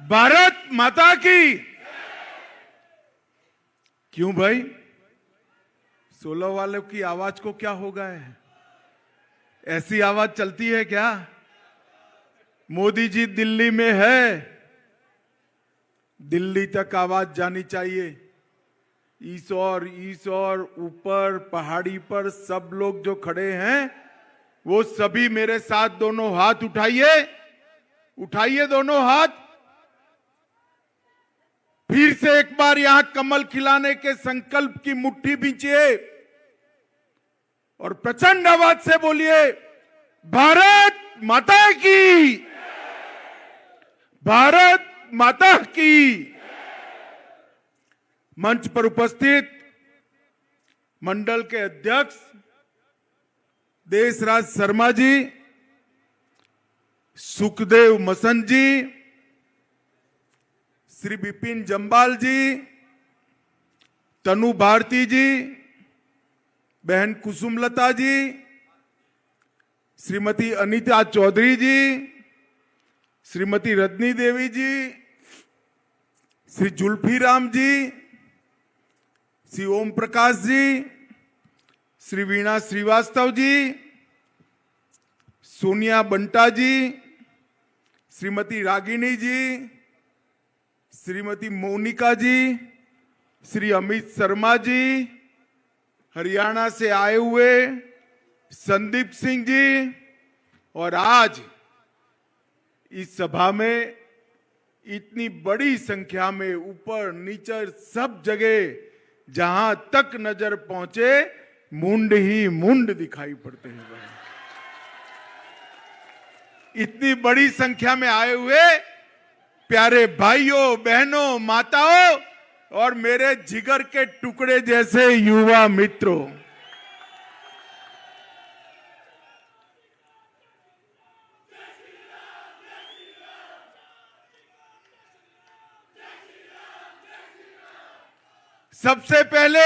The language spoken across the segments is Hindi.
भारत माता की। क्यों भाई, 16 वालों की आवाज को क्या हो गया है? ऐसी आवाज चलती है क्या? मोदी जी दिल्ली में है, दिल्ली तक आवाज जानी चाहिए। इस और ऊपर पहाड़ी पर सब लोग जो खड़े हैं वो सभी मेरे साथ दोनों हाथ उठाइए, उठाइए दोनों हाथ। फिर से एक बार यहां कमल खिलाने के संकल्प की मुट्ठी बींचिए और प्रचंड आवाज से बोलिए, भारत माता की, भारत माता की। मंच पर उपस्थित मंडल के अध्यक्ष देशराज शर्मा जी, सुखदेव मसंद जी, श्री विपिन जम्बाल जी, तनु भारती जी, बहन कुसुमलता जी, श्रीमती अनीता चौधरी जी, श्रीमती रजनी देवी जी, श्री जुल्फी राम जी, श्री ओम प्रकाश जी, श्री वीणा श्रीवास्तव जी, सोनिया बंटा जी, श्रीमती रागिनी जी, श्रीमती मोनिका जी, श्री अमित शर्मा जी, हरियाणा से आए हुए संदीप सिंह जी, और आज इस सभा में इतनी बड़ी संख्या में ऊपर नीचे सब जगह जहां तक नजर पहुंचे मुंड ही मुंड दिखाई पड़ते हैं भाई। इतनी बड़ी संख्या में आए हुए प्यारे भाइयों बहनों माताओं और मेरे जिगर के टुकड़े जैसे युवा मित्रों, सबसे पहले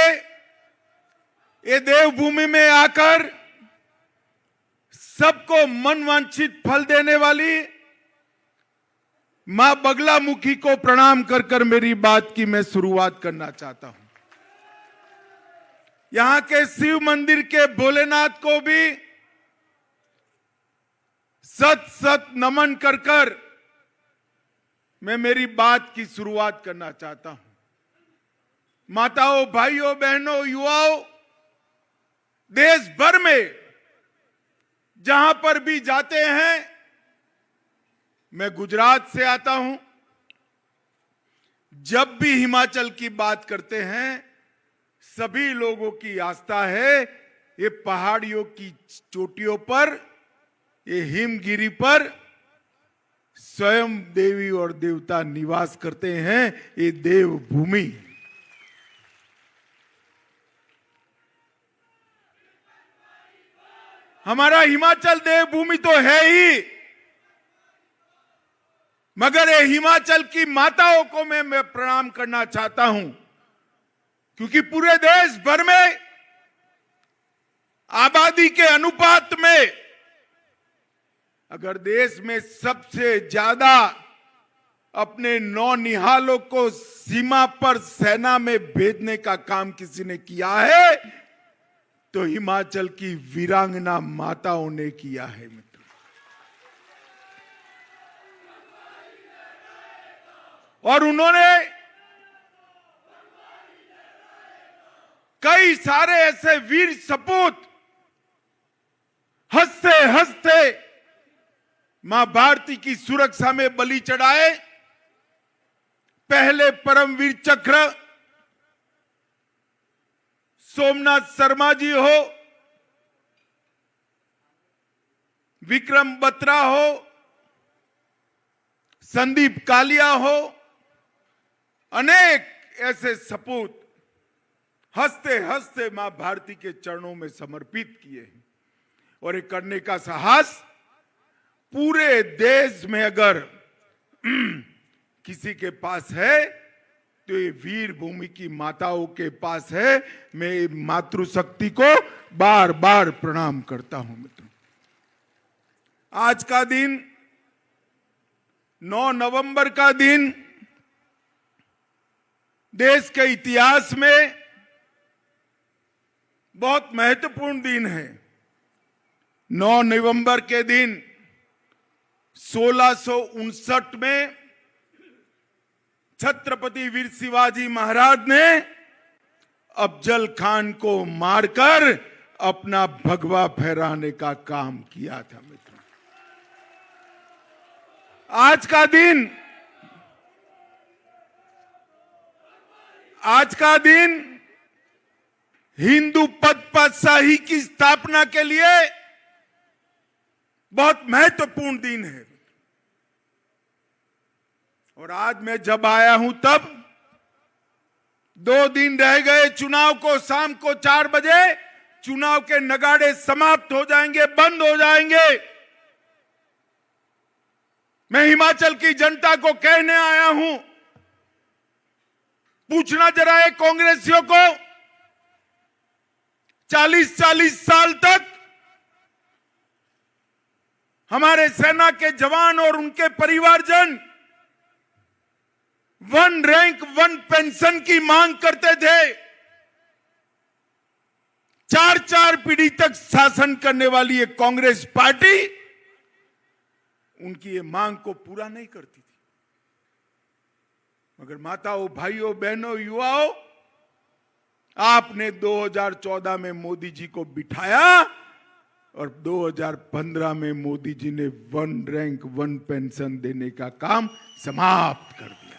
ये देवभूमि में आकर सबको मनवांछित फल देने वाली मां बगलामुखी को प्रणाम कर कर मेरी बात की मैं शुरुआत करना चाहता हूं। यहां के शिव मंदिर के भोलेनाथ को भी सत सत नमन कर कर मैं मेरी बात की शुरुआत करना चाहता हूं। माताओं, भाइयों, बहनों, युवाओं, देश भर में जहां पर भी जाते हैं, मैं गुजरात से आता हूं, जब भी हिमाचल की बात करते हैं सभी लोगों की आस्था है ये पहाड़ियों की चोटियों पर, ये हिमगिरी पर स्वयं देवी और देवता निवास करते हैं, ये देवभूमि। हमारा हिमाचल देवभूमि तो है ही, मगर ये हिमाचल की माताओं को मैं प्रणाम करना चाहता हूं, क्योंकि पूरे देश भर में आबादी के अनुपात में अगर देश में सबसे ज्यादा अपने नौनिहालों को सीमा पर सेना में भेजने का काम किसी ने किया है तो हिमाचल की वीरांगना माताओं ने किया है मित्रों। और उन्होंने कई सारे ऐसे वीर सपूत हंसते हंसते मां भारती की सुरक्षा में बलि चढ़ाए। पहले परमवीर चक्र सोमनाथ शर्मा जी हो, विक्रम बत्रा हो, संदीप कालिया हो, अनेक ऐसे सपूत हंसते हंसते मां भारती के चरणों में समर्पित किए हैं। और ये करने का साहस पूरे देश में अगर किसी के पास है तो ये वीर भूमि की माताओं के पास है। मैं मातृशक्ति को बार बार प्रणाम करता हूं मित्रों। आज का दिन 9 नवंबर का दिन देश के इतिहास में बहुत महत्वपूर्ण दिन है। 9 नवंबर के दिन 1659 में छत्रपति वीर शिवाजी महाराज ने अफजल खान को मारकर अपना भगवा फहराने का काम किया था। मित्रों, आज का दिन हिंदू पद पातशाही की स्थापना के लिए बहुत महत्वपूर्ण दिन है। और आज मैं जब आया हूं तब 2 दिन रह गए चुनाव को। शाम को 4 बजे चुनाव के नगाड़े समाप्त हो जाएंगे, बंद हो जाएंगे। मैं हिमाचल की जनता को कहने आया हूं, पूछना जरा है कांग्रेसियों को, 40-40 साल तक हमारे सेना के जवान और उनके परिवारजन 1 रैंक 1 पेंशन की मांग करते थे। 4 पीढ़ी तक शासन करने वाली ये कांग्रेस पार्टी उनकी ये मांग को पूरा नहीं करती थी। मगर माताओं, भाइयों, बहनों, युवाओं, आपने 2014 में मोदी जी को बिठाया और 2015 में मोदी जी ने 1 रैंक 1 पेंशन देने का काम समाप्त कर दिया।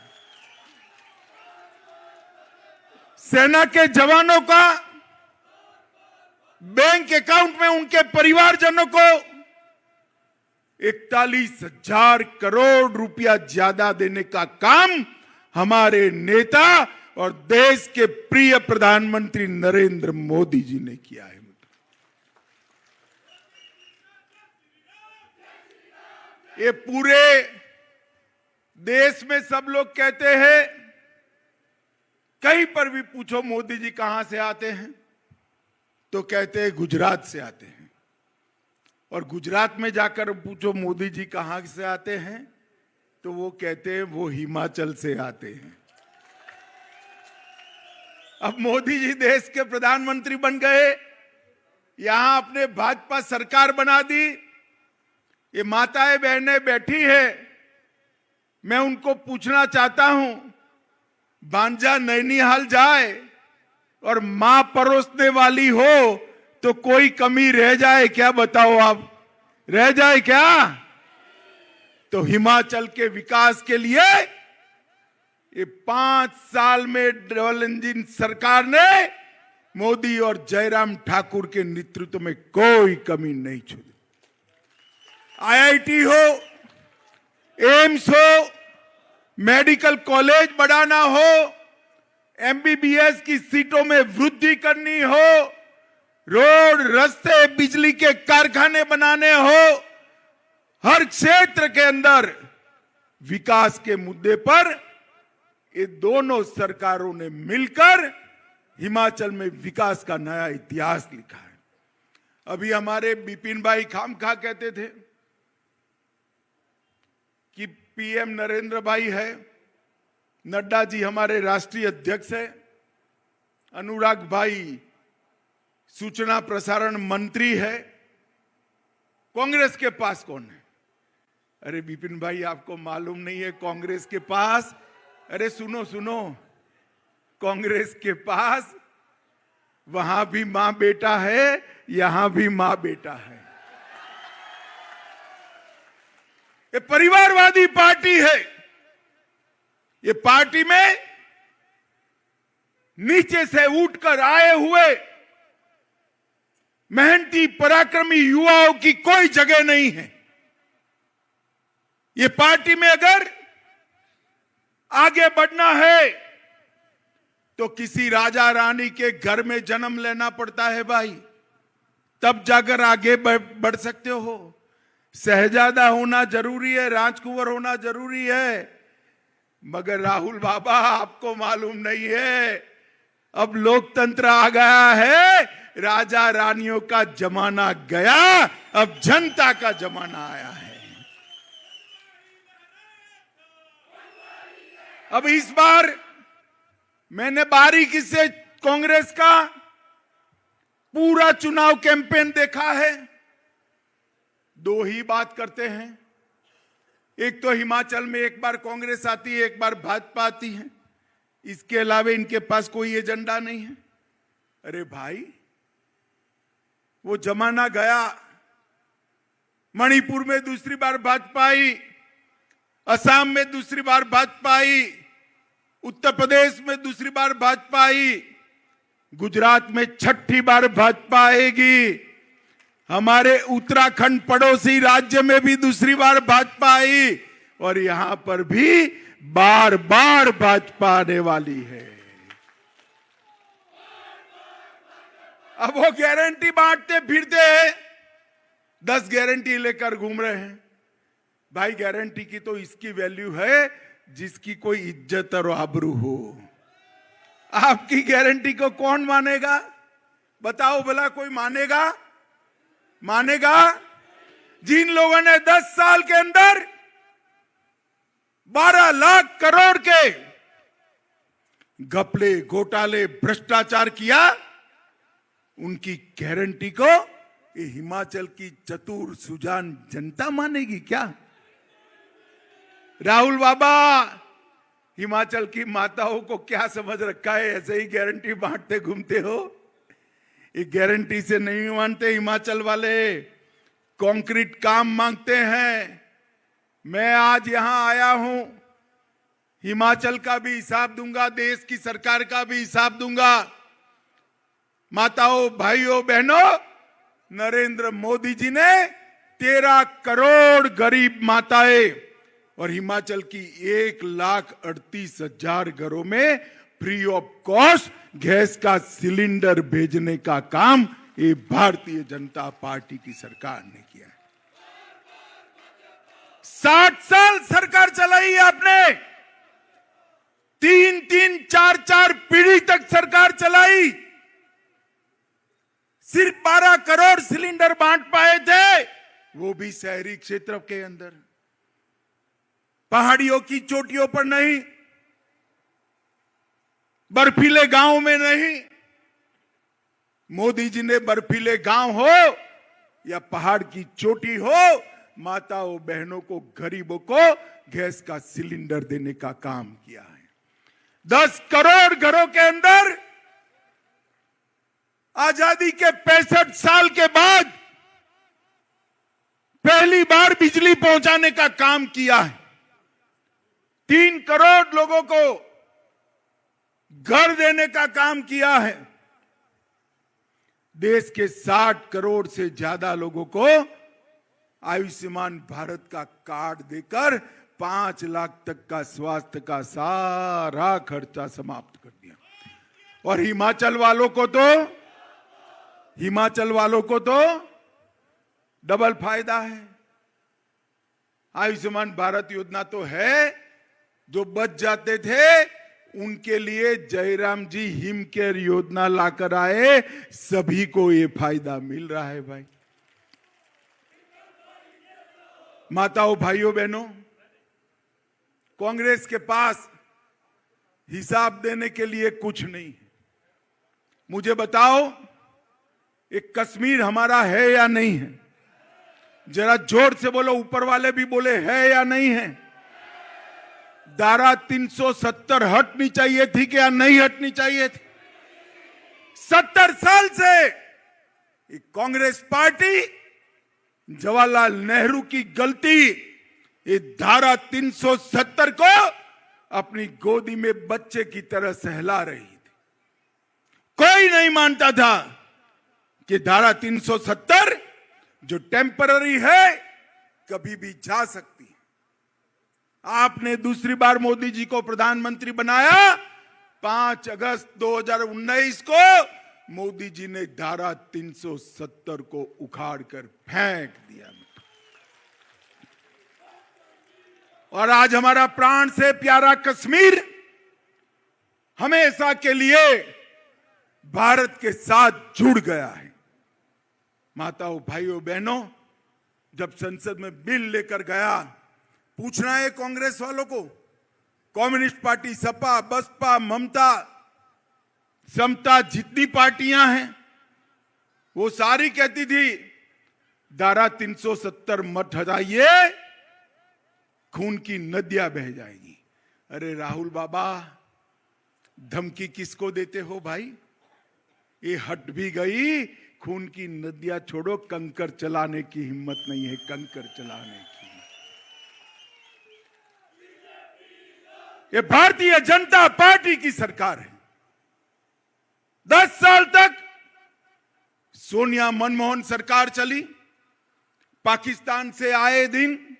सेना के जवानों का बैंक अकाउंट में उनके परिवारजनों को 41,000 करोड़ रुपया ज्यादा देने का काम हमारे नेता और देश के प्रिय प्रधानमंत्री नरेंद्र मोदी जी ने किया है। ये पूरे देश में सब लोग कहते हैं, कहीं पर भी पूछो मोदी जी कहां से आते हैं तो कहते हैं गुजरात से आते हैं। और गुजरात में जाकर पूछो मोदी जी कहां से आते हैं तो वो कहते हैं वो हिमाचल से आते हैं। अब मोदी जी देश के प्रधानमंत्री बन गए, यहां अपने भाजपा सरकार बना दी। ये माताएं बहनें बैठी है, मैं उनको पूछना चाहता हूं, भांजा नैनीहाल जाए और मां परोसने वाली हो तो कोई कमी रह जाए क्या? बताओ आप, रह जाए क्या? तो हिमाचल के विकास के लिए ये 5 साल में डबल इंजन सरकार ने मोदी और जयराम ठाकुर के नेतृत्व में कोई कमी नहीं छोड़ी। IIT हो, एम्स हो, मेडिकल कॉलेज बढ़ाना हो, MBBS की सीटों में वृद्धि करनी हो, रोड, रास्ते, बिजली के कारखाने बनाने हो, हर क्षेत्र के अंदर विकास के मुद्दे पर ये दोनों सरकारों ने मिलकर हिमाचल में विकास का नया इतिहास लिखा है। अभी हमारे बिपिन भाई खामखा कहते थे कि PM नरेंद्र भाई है, नड्डा जी हमारे राष्ट्रीय अध्यक्ष है, अनुराग भाई सूचना प्रसारण मंत्री है, कांग्रेस के पास कौन है? अरे बिपिन भाई, आपको मालूम नहीं है कांग्रेस के पास? अरे सुनो सुनो, कांग्रेस के पास वहां भी मां बेटा है, यहां भी मां बेटा है। ये परिवारवादी पार्टी है। ये पार्टी में नीचे से उठकर आए हुए मेहनती पराक्रमी युवाओं की कोई जगह नहीं है। ये पार्टी में अगर आगे बढ़ना है तो किसी राजा रानी के घर में जन्म लेना पड़ता है भाई, तब जाकर आगे बढ़ सकते हो। शहजादा होना जरूरी है, राजकुंवर होना जरूरी है। मगर राहुल बाबा, आपको मालूम नहीं है, अब लोकतंत्र आ गया है, राजा रानियों का जमाना गया, अब जनता का जमाना आया है। अब इस बार मैंने बारीकी से कांग्रेस का पूरा चुनाव कैंपेन देखा है। दो ही बात करते हैं, एक तो हिमाचल में एक बार कांग्रेस आती है, एक बार भाजपा आती है, इसके अलावा इनके पास कोई एजेंडा नहीं है। अरे भाई, वो जमाना गया। मणिपुर में दूसरी बार भाजपा आई, असम में दूसरी बार भाजपा आई, उत्तर प्रदेश में दूसरी बार भाजपा आई, गुजरात में छठी बार भाजपा आएगी, हमारे उत्तराखंड पड़ोसी राज्य में भी दूसरी बार भाजपा आई, और यहां पर भी बार बार भाजपा आने वाली है। अब वो गारंटी बांटते फिरते हैं, 10 गारंटी लेकर घूम रहे हैं। भाई, गारंटी की तो इसकी वैल्यू है जिसकी कोई इज्जत और आबरू हो। आपकी गारंटी को कौन मानेगा? बताओ भला, कोई मानेगा? मानेगा? जिन लोगों ने 10 साल के अंदर 12 लाख करोड़ के घपले, घोटाले, भ्रष्टाचार किया, उनकी गारंटी को ये हिमाचल की चतुर सुजान जनता मानेगी क्या? राहुल बाबा, हिमाचल की माताओं को क्या समझ रखा है? ऐसे ही गारंटी बांटते घूमते हो। ये गारंटी से नहीं मानते हिमाचल वाले, कंक्रीट काम मांगते हैं। मैं आज यहां आया हूं, हिमाचल का भी हिसाब दूंगा, देश की सरकार का भी हिसाब दूंगा। माताओं, भाइयों, बहनों, नरेंद्र मोदी जी ने 13 करोड़ गरीब माताएं और हिमाचल की 1,38,000 घरों में फ्री ऑफ कॉस्ट गैस का सिलेंडर भेजने का काम ये भारतीय जनता पार्टी की सरकार ने किया है। 60 साल सरकार चलाई आपने, 3-3, 4-4 पीढ़ी तक सरकार चलाई, सिर्फ 12 करोड़ सिलेंडर बांट पाए थे, वो भी शहरी क्षेत्र के अंदर, पहाड़ियों की चोटियों पर नहीं, बर्फीले गांव में नहीं। मोदी जी ने बर्फीले गांव हो या पहाड़ की चोटी हो, माताओं बहनों को, गरीबों को गैस का सिलेंडर देने का काम किया है। 10 करोड़ घरों के अंदर आजादी के 65 साल के बाद पहली बार बिजली पहुंचाने का काम किया है। 3 करोड़ लोगों को घर देने का काम किया है। देश के 60 करोड़ से ज्यादा लोगों को आयुष्मान भारत का कार्ड देकर 5 लाख तक का स्वास्थ्य का सारा खर्चा समाप्त कर दिया। और हिमाचल वालों को तो डबल फायदा है। आयुष्मान भारत योजना तो है, जो बच जाते थे उनके लिए जयराम जी हिम केयर योजना लाकर आए, सभी को ये फायदा मिल रहा है। भाई, माताओं, भाइयों, बहनों, कांग्रेस के पास हिसाब देने के लिए कुछ नहीं। मुझे बताओ, एक कश्मीर हमारा है या नहीं है? जरा जोर से बोलो, ऊपर वाले भी बोले है या नहीं है? धारा 370 हटनी चाहिए थी क्या नहीं हटनी चाहिए थी? 70 साल से कांग्रेस पार्टी, जवाहरलाल नेहरू की गलती, ये धारा 370 को अपनी गोदी में बच्चे की तरह सहला रही थी। कोई नहीं मानता था कि धारा 370 जो टेम्पररी है, कभी भी जा सकती है। आपने दूसरी बार मोदी जी को प्रधानमंत्री बनाया, 5 अगस्त 2019 को मोदी जी ने धारा 370 को उखाड़ कर फेंक दिया। और आज हमारा प्राण से प्यारा कश्मीर हमेशा के लिए भारत के साथ जुड़ गया है। माताओं, भाइयों, बहनों, जब संसद में बिल लेकर गया, पूछना है कांग्रेस वालों को, कम्युनिस्ट पार्टी, सपा, बसपा, ममता, समता, जितनी पार्टियां हैं वो सारी कहती थी धारा 370 मत हटाइए, खून की नदियां बह जाएगी। अरे राहुल बाबा, धमकी किसको देते हो भाई? ये हट भी गई, खून की नदियां छोड़ो, कंकर चलाने की हिम्मत नहीं है, कंकर चलाने की। ये भारतीय जनता पार्टी की सरकार है। 10 साल तक सोनिया मनमोहन सरकार चली। पाकिस्तान से आए दिन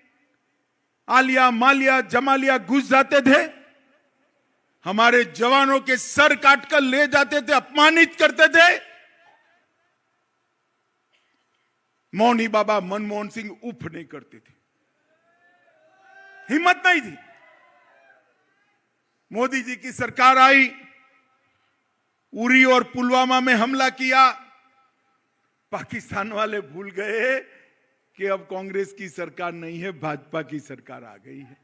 आलिया, मालिया, जमालिया घुस जाते थे, हमारे जवानों के सर काटकर ले जाते थे, अपमानित करते थे। मौनी बाबा मनमोहन सिंह उफ नहीं करते थे, हिम्मत नहीं थी। मोदी जी की सरकार आई, उरी और पुलवामा में हमला किया। पाकिस्तान वाले भूल गए कि अब कांग्रेस की सरकार नहीं है, भाजपा की सरकार आ गई है।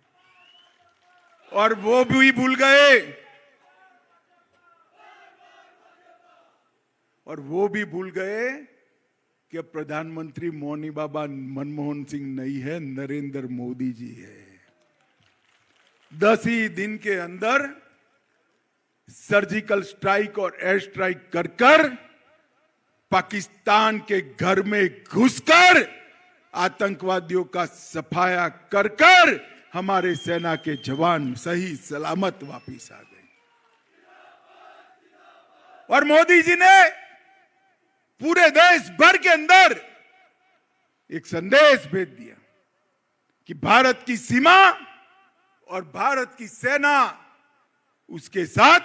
और वो भी भूल गए, कि प्रधानमंत्री मौनी बाबा मनमोहन सिंह नहीं है, नरेंद्र मोदी जी है। 10 ही दिन के अंदर सर्जिकल स्ट्राइक और एयर स्ट्राइक कर पाकिस्तान के घर में घुसकर आतंकवादियों का सफाया कर हमारे सेना के जवान सही सलामत वापस आ गए। और मोदी जी ने पूरे देश भर के अंदर एक संदेश भेज दिया कि भारत की सीमा और भारत की सेना उसके साथ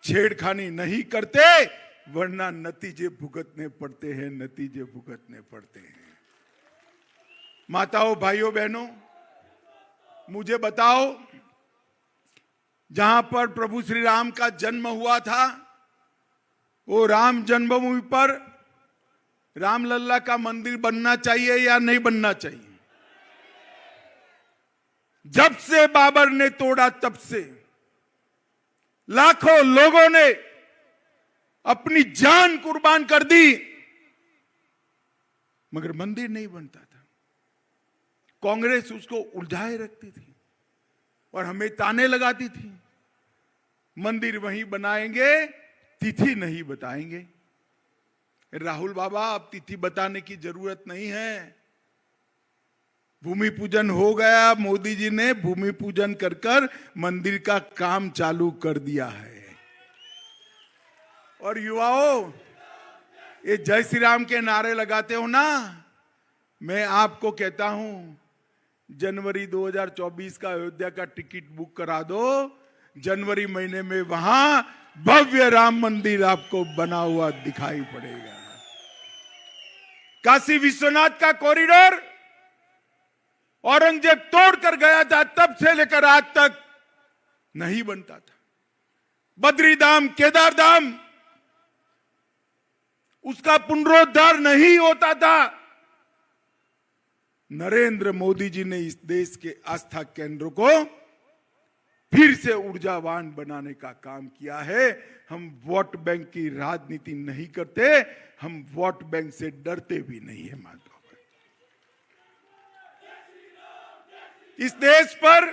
छेड़खानी नहीं करते, वरना नतीजे भुगतने पड़ते हैं, नतीजे भुगतने पड़ते हैं। माताओं, भाइयों, बहनों, मुझे बताओ, जहां पर प्रभु श्री राम का जन्म हुआ था, वो राम जन्मभूमि पर रामलल्ला का मंदिर बनना चाहिए या नहीं बनना चाहिए? जब से बाबर ने तोड़ा तब से लाखों लोगों ने अपनी जान कुर्बान कर दी, मगर मंदिर नहीं बनता था। कांग्रेस उसको उलझाए रखती थी और हमें ताने लगाती थी, मंदिर वहीं बनाएंगे, तिथि नहीं बताएंगे। राहुल बाबा, अब तिथि बताने की जरूरत नहीं है। भूमि पूजन हो गया, मोदी जी ने भूमि पूजन कर मंदिर का काम चालू कर दिया है। और युवाओं, ये जय श्री राम के नारे लगाते हो ना, मैं आपको कहता हूं, जनवरी 2024 का अयोध्या का टिकट बुक करा दो। जनवरी महीने में वहां भव्य राम मंदिर आपको बना हुआ दिखाई पड़ेगा। काशी विश्वनाथ का कॉरिडोर औरंगजेब तोड़कर गया था, तब से लेकर आज तक नहीं बनता था। बद्री धाम, केदार धाम, उसका पुनरुद्धार नहीं होता था। नरेंद्र मोदी जी ने इस देश के आस्था केंद्र को फिर से ऊर्जावान बनाने का काम किया है। हम वोट बैंक की राजनीति नहीं करते, हम वोट बैंक से डरते भी नहीं है। माधव, इस देश पर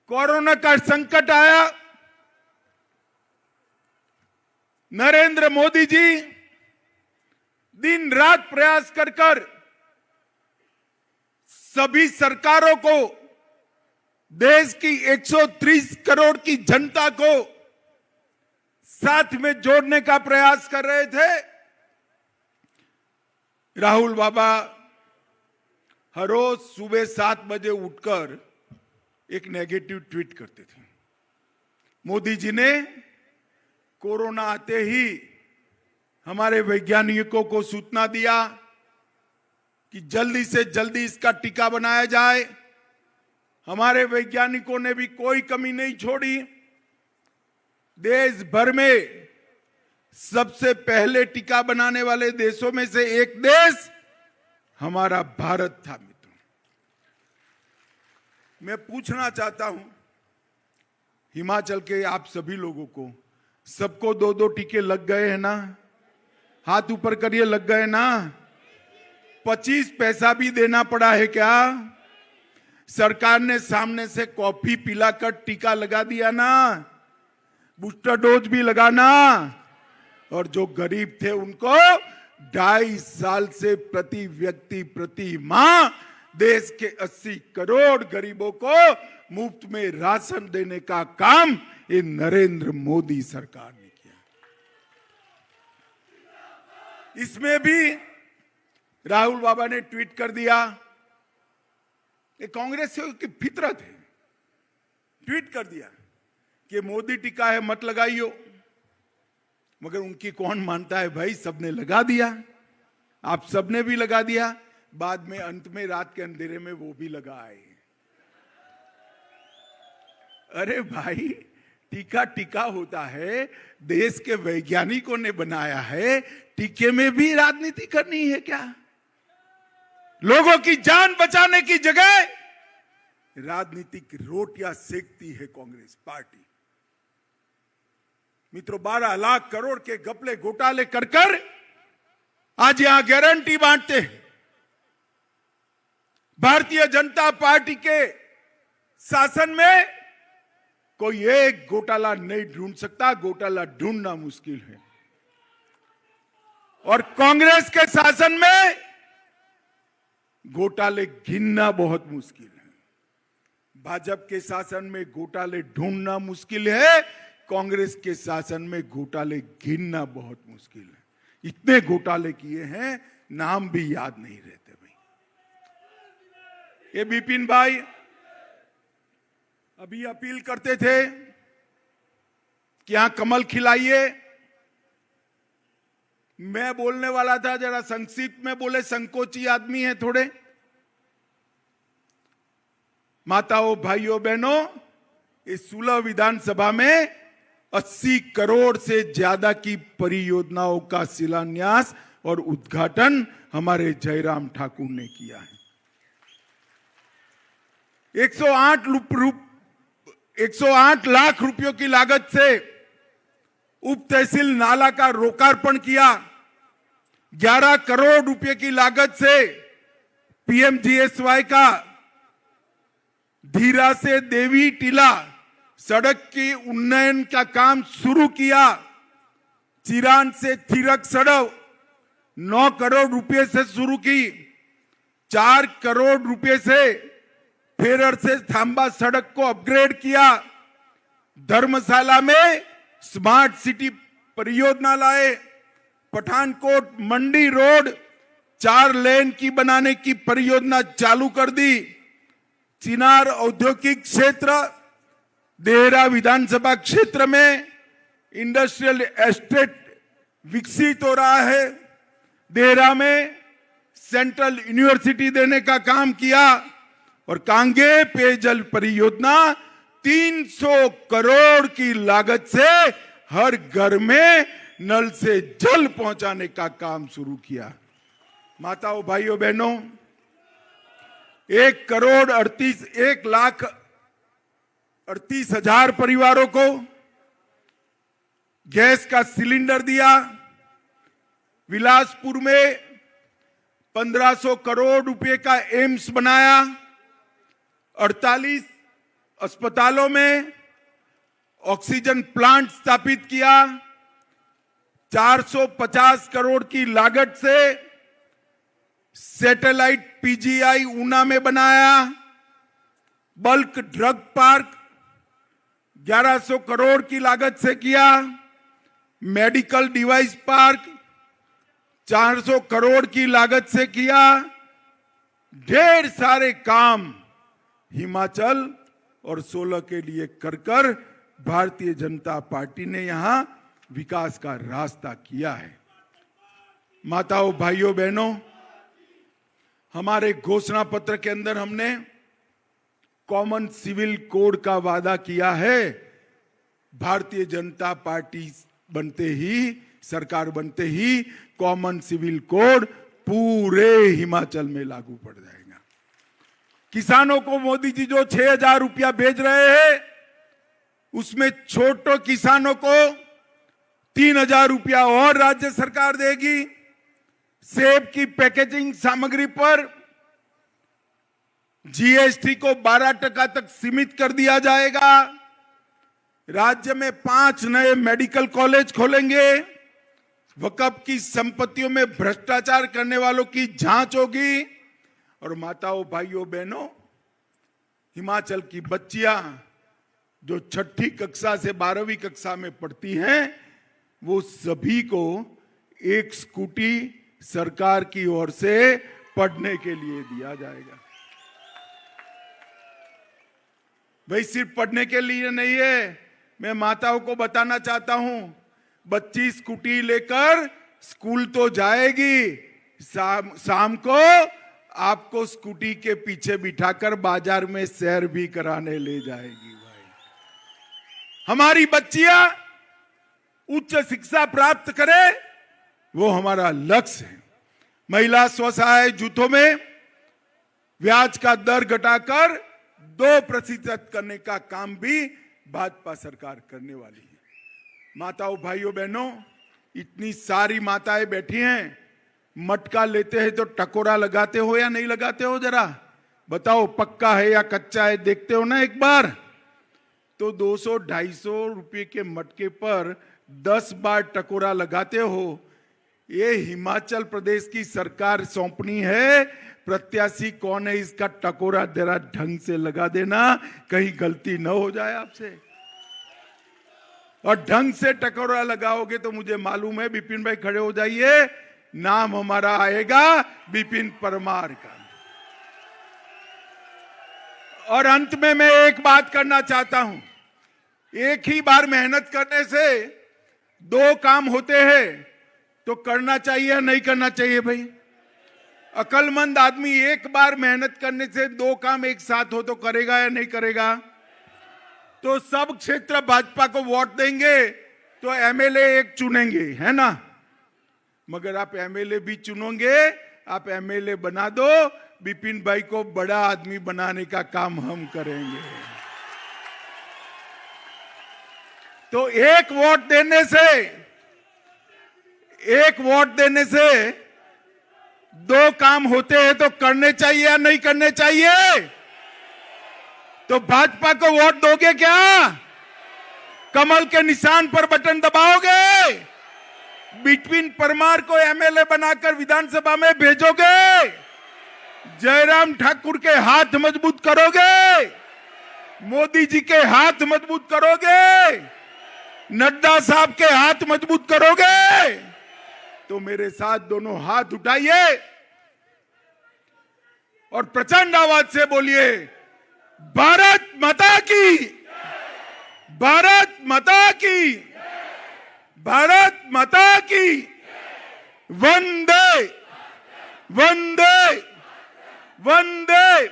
कोरोना का संकट आया, नरेंद्र मोदी जी दिन रात प्रयास कर सभी सरकारों को, देश की 130 करोड़ की जनता को साथ में जोड़ने का प्रयास कर रहे थे। राहुल बाबा हर रोज सुबह 7 बजे उठकर एक नेगेटिव ट्वीट करते थे। मोदी जी ने कोरोना आते ही हमारे वैज्ञानिकों को सूचना दिया कि जल्दी से जल्दी इसका टीका बनाया जाए। हमारे वैज्ञानिकों ने भी कोई कमी नहीं छोड़ी। देश भर में सबसे पहले टीका बनाने वाले देशों में से एक देश हमारा भारत था। मित्रों, मैं पूछना चाहता हूं हिमाचल के आप सभी लोगों को, सबको 2-2 टीके लग गए हैं ना? हाथ ऊपर करिए, लग गए ना? 25 पैसा भी देना पड़ा है क्या? सरकार ने सामने से कॉफी पिलाकर टीका लगा दिया ना? बूस्टर डोज भी लगाना। और जो गरीब थे उनको 2.5 साल से प्रति व्यक्ति प्रति माह देश के 80 करोड़ गरीबों को मुफ्त में राशन देने का काम ये नरेंद्र मोदी सरकार ने किया। इसमें भी राहुल बाबा ने ट्वीट कर दिया, ये कांग्रेस की फितरत है, ट्वीट कर दिया कि मोदी टीका है मत लगाइयो। मगर उनकी कौन मानता है भाई, सबने लगा दिया, आप सबने भी लगा दिया। बाद में अंत में रात के अंधेरे में वो भी लगा आए। अरे भाई, टीका टीका होता है, देश के वैज्ञानिकों ने बनाया है, टीके में भी राजनीति करनी है क्या? लोगों की जान बचाने की जगह राजनीतिक रोटियां सेकती है कांग्रेस पार्टी। मित्रों, 12 लाख करोड़ के घपले घोटाले कर आज यहां गारंटी बांटते हैं। भारतीय जनता पार्टी के शासन में कोई एक घोटाला नहीं ढूंढ सकता, घोटाला ढूंढना मुश्किल है। और कांग्रेस के शासन में घोटाले गिनना बहुत मुश्किल है। भाजपा के शासन में घोटाले ढूंढना मुश्किल है, कांग्रेस के शासन में घोटाले गिनना बहुत मुश्किल है। इतने घोटाले किए हैं, नाम भी याद नहीं रहते भाई। ये विपिन भाई अभी अपील करते थे कि यहां कमल खिलाइए। मैं बोलने वाला था, जरा संक्षिप्त में बोले, संकोची आदमी है थोड़े। माताओं, भाइयों, बहनों, इस 16 विधानसभा में 80 करोड़ से ज्यादा की परियोजनाओं का शिलान्यास और उद्घाटन हमारे जयराम ठाकुर ने किया है। 108 लाख रुपयों की लागत से उप तहसील नाला का लोकार्पण किया। 11 करोड़ रुपए की लागत से पीएमजीएसवाई का धीरा से देवी टीला सड़क की उन्नयन का काम शुरू किया। चिरान से थिरक सड़क 9 करोड़ रुपए से शुरू की। 4 करोड़ रुपए से फेरर से थांबा सड़क को अपग्रेड किया। धर्मशाला में स्मार्ट सिटी परियोजना लाए। पठानकोट मंडी रोड 4 लेन की बनाने की परियोजना चालू कर दी। चिनार औद्योगिक क्षेत्र, देहरा विधानसभा क्षेत्र में इंडस्ट्रियल एस्टेट विकसित हो रहा है। देहरा में सेंट्रल यूनिवर्सिटी देने का काम किया। और कांगे पेयजल परियोजना 300 करोड़ की लागत से हर घर में नल से जल पहुंचाने का काम शुरू किया। माताओं, भाइयों, बहनों, 1,38,00,000 परिवारों को गैस का सिलेंडर दिया। बिलासपुर में 1500 करोड़ रुपए का एम्स बनाया। 48 अस्पतालों में ऑक्सीजन प्लांट स्थापित किया। 450 करोड़ की लागत से सैटेलाइट पीजीआई ऊना में बनाया। बल्क ड्रग पार्क 1100 करोड़ की लागत से किया। मेडिकल डिवाइस पार्क 400 करोड़ की लागत से किया। ढेर सारे काम हिमाचल और 16 के लिए कर भारतीय जनता पार्टी ने यहां विकास का रास्ता किया है। माताओं, भाइयों, बहनों, हमारे घोषणा पत्र के अंदर हमने कॉमन सिविल कोड का वादा किया है। भारतीय जनता पार्टी बनते ही, सरकार बनते ही कॉमन सिविल कोड पूरे हिमाचल में लागू पड़ जाएगा। किसानों को मोदी जी जो 6,000 रुपया भेज रहे हैं, उसमें छोटे किसानों को 3,000 रुपया और राज्य सरकार देगी। सेब की पैकेजिंग सामग्री पर जीएसटी को 12% तक सीमित कर दिया जाएगा। राज्य में 5 नए मेडिकल कॉलेज खोलेंगे। वक्फ की संपत्तियों में भ्रष्टाचार करने वालों की जांच होगी। और माताओं, भाइयों, बहनों, हिमाचल की बच्चियां जो 6ठी कक्षा से 12वीं कक्षा में पढ़ती हैं, वो सभी को एक स्कूटी सरकार की ओर से पढ़ने के लिए दिया जाएगा। भाई सिर्फ पढ़ने के लिए नहीं है, मैं माताओं को बताना चाहता हूं, बच्ची स्कूटी लेकर स्कूल तो जाएगी, शाम को आपको स्कूटी के पीछे बिठाकर बाजार में सैर भी कराने ले जाएगी। भाई हमारी बच्चियां उच्च शिक्षा प्राप्त करे, वो हमारा लक्ष्य है। महिला स्वसहाय जुटों में ब्याज का दर घटाकर 2% करने का काम भी भाजपा सरकार करने वाली है। माताओं, भाइयों, बहनों, इतनी सारी माताएं बैठी हैं, मटका लेते हैं तो टकोरा लगाते हो या नहीं लगाते हो? जरा बताओ, पक्का है या कच्चा है? देखते हो ना एक बार तो 200-250 रुपए के मटके पर 10 बार टकोरा लगाते हो। ये हिमाचल प्रदेश की सरकार सौंपनी है, प्रत्याशी कौन है इसका टकोरा जरा ढंग से लगा देना, कहीं गलती न हो जाए आपसे। और ढंग से टकोरा लगाओगे तो मुझे मालूम है, विपिन भाई खड़े हो जाइए, नाम हमारा आएगा विपिन परमार का। और अंत में मैं एक बात करना चाहता हूं, एक ही बार मेहनत करने से 2 काम होते हैं, तो करना चाहिए या नहीं करना चाहिए? भाई अकलमंद आदमी एक बार मेहनत करने से 2 काम एक साथ हो तो करेगा या नहीं करेगा? तो सब क्षेत्र भाजपा को वोट देंगे तो एमएलए एक चुनेंगे, है ना? मगर आप एमएलए भी चुनोगे, आप एमएलए बना दो, विपिन भाई को बड़ा आदमी बनाने का काम हम करेंगे। तो एक वोट देने से 2 काम होते हैं, तो करने चाहिए या नहीं करने चाहिए? तो भाजपा को वोट दोगे क्या? कमल के निशान पर बटन दबाओगे? विपिन परमार को एमएलए बनाकर विधानसभा में भेजोगे? जयराम ठाकुर के हाथ मजबूत करोगे? मोदी जी के हाथ मजबूत करोगे? नड्डा साहब के हाथ मजबूत करोगे? तो मेरे साथ दोनों हाथ उठाइए और प्रचंड आवाज से बोलिए, भारत माता की, भारत माता की, भारत माता की, वंदे वंदे वंदे।